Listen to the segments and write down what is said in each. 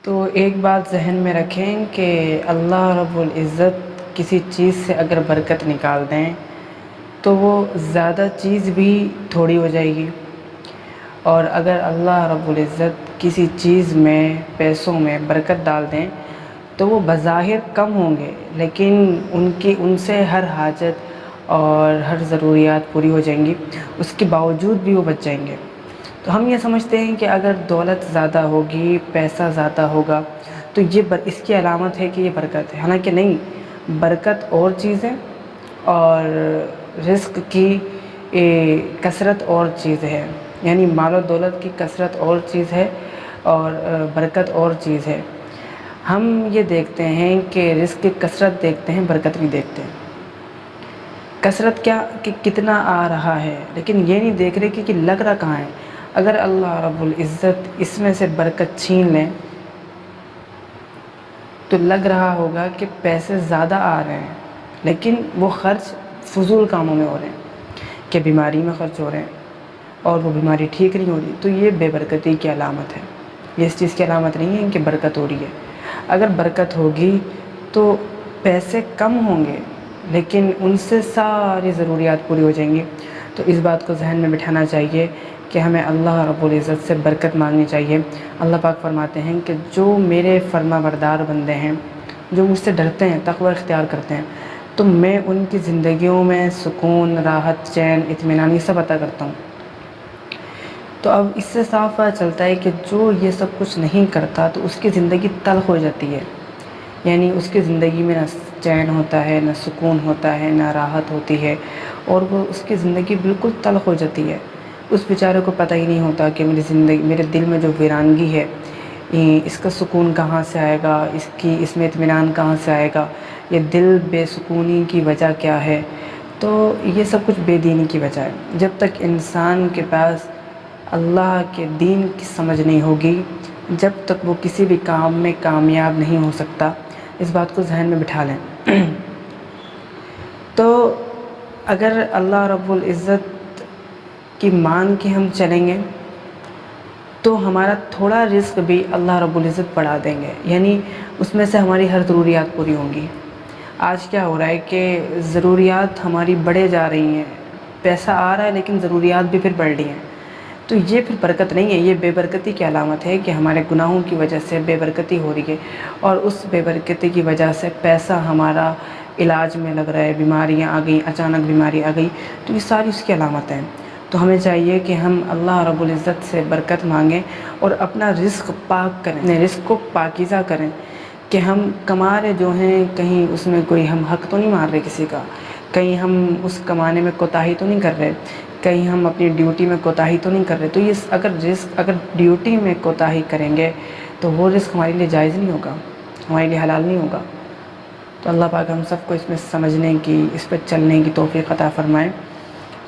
تو ایک بات ذہن میں رکھیں کہ اللہ رب العزت کسی چیز سے اگر برکت نکال دیں تو وہ زیادہ چیز بھی تھوڑی ہو جائے گی، اور اگر اللہ رب العزت کسی چیز میں پیسوں میں برکت ڈال دیں تو وہ بظاہر کم ہوں گے، لیکن ان سے ہر حاجت اور ہر ضروریات پوری ہو جائیں گی، اس کے باوجود بھی وہ بچ جائیں گے۔ تو ہم یہ سمجھتے ہیں کہ اگر دولت زیادہ ہوگی، پیسہ زیادہ ہوگا تو اس کی علامت ہے کہ یہ برکت ہے، حالانکہ نہیں، برکت اور چیز ہے اور رزق کی کثرت اور چیز ہے، یعنی مال و دولت کی کثرت اور چیز ہے اور برکت اور چیز ہے۔ ہم یہ دیکھتے ہیں کہ رزق کی کثرت دیکھتے ہیں، برکت نہیں دیکھتے ہیں۔ کثرت کیا کہ کتنا آ رہا ہے، لیکن یہ نہیں دیکھ رہے کہ لگ رہا کہاں ہے۔ اگر اللہ رب العزت اس میں سے برکت چھین لیں تو لگ رہا ہوگا کہ پیسے زیادہ آ رہے ہیں، لیکن وہ خرچ فضول کاموں میں ہو رہے ہیں، کہ بیماری میں خرچ ہو رہے ہیں اور وہ بیماری ٹھیک نہیں ہو رہی، تو یہ بے برکتی کی علامت ہے، یہ اس چیز کی علامت نہیں ہے کہ برکت ہو رہی ہے۔ اگر برکت ہوگی تو پیسے کم ہوں گے لیکن ان سے ساری ضروریات پوری ہو جائیں گی۔ تو اس بات کو ذہن میں بٹھانا چاہیے کہ ہمیں اللہ رب العزت سے برکت مانگنی چاہیے۔ اللہ پاک فرماتے ہیں کہ جو میرے فرما بردار بندے ہیں، جو مجھ سے ڈرتے ہیں، تقوی اختیار کرتے ہیں، تو میں ان کی زندگیوں میں سکون، راحت، چین، اطمینان یہ سب عطا کرتا ہوں۔ تو اب اس سے صاف پتہ چلتا ہے کہ جو یہ سب کچھ نہیں کرتا تو اس کی زندگی تلخ ہو جاتی ہے، یعنی اس کی زندگی میں نہ چین ہوتا ہے، نہ سکون ہوتا ہے، نہ راحت ہوتی ہے، اور وہ اس کی زندگی بالکل تلخ ہو جاتی ہے۔ اس بیچارے کو پتہ ہی نہیں ہوتا کہ میرے دل میں جو ویرانگی ہے، اس کا سکون کہاں سے آئے گا، اس میں اطمینان کہاں سے آئے گا، یہ دل بے سکونی کی وجہ کیا ہے۔ تو یہ سب کچھ بے دینی کی وجہ ہے۔ جب تک انسان کے پاس اللہ کے دین کی سمجھ نہیں ہوگی، جب تک وہ کسی بھی کام میں کامیاب نہیں ہو سکتا، اس بات کو ذہن میں بٹھا لیں۔ تو اگر اللہ رب العزت کی مان کے ہم چلیں گے تو ہمارا تھوڑا رزق بھی اللہ رب العزت بڑھا دیں گے، یعنی اس میں سے ہماری ہر ضروریات پوری ہوں گی۔ آج کیا ہو رہا ہے کہ ضروریات ہماری بڑھے جا رہی ہیں، پیسہ آ رہا ہے لیکن ضروریات بھی پھر بڑھ رہی ہیں، تو یہ پھر برکت نہیں ہے، یہ بے برکتی کی علامت ہے کہ ہمارے گناہوں کی وجہ سے بے برکتی ہو رہی ہے، اور اس بے برکتی کی وجہ سے پیسہ ہمارا علاج میں لگ رہا ہے، بیماریاں آ گئیں، اچانک بیماری آ گئی، تو یہ ساری اس کی علامت ہیں۔ تو ہمیں چاہیے کہ ہم اللہ رب العزت سے برکت مانگیں اور اپنا رزق پاک کریں، اپنے رزق کو پاکیزہ کریں، کہ ہم کما رہے جو ہیں کہیں اس میں کوئی ہم حق تو نہیں مار رہے کسی کا، کہیں ہم اس کمانے میں کوتاہی تو نہیں کر رہے، کہیں ہم اپنی ڈیوٹی میں کوتاہی تو نہیں کر رہے۔ تو یہ اگر ڈیوٹی میں کوتاہی کریں گے تو وہ رزق ہمارے لیے جائز نہیں ہوگا، ہمارے لیے حلال نہیں ہوگا۔ تو اللہ پاک ہم سب کو اس میں سمجھنے کی، اس پہ چلنے کی توفیق عطا فرمائے،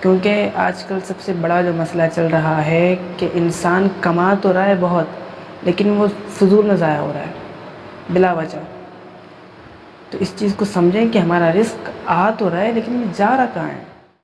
کیونکہ آج کل سب سے بڑا جو مسئلہ چل رہا ہے کہ انسان کما تو رہا ہے بہت، لیکن وہ فضول میں ضائع ہو رہا ہے بلا وجہ۔ تو اس چیز کو سمجھیں کہ ہمارا رزق آ تو رہا ہے لیکن یہ جا رہا کہاں ہے۔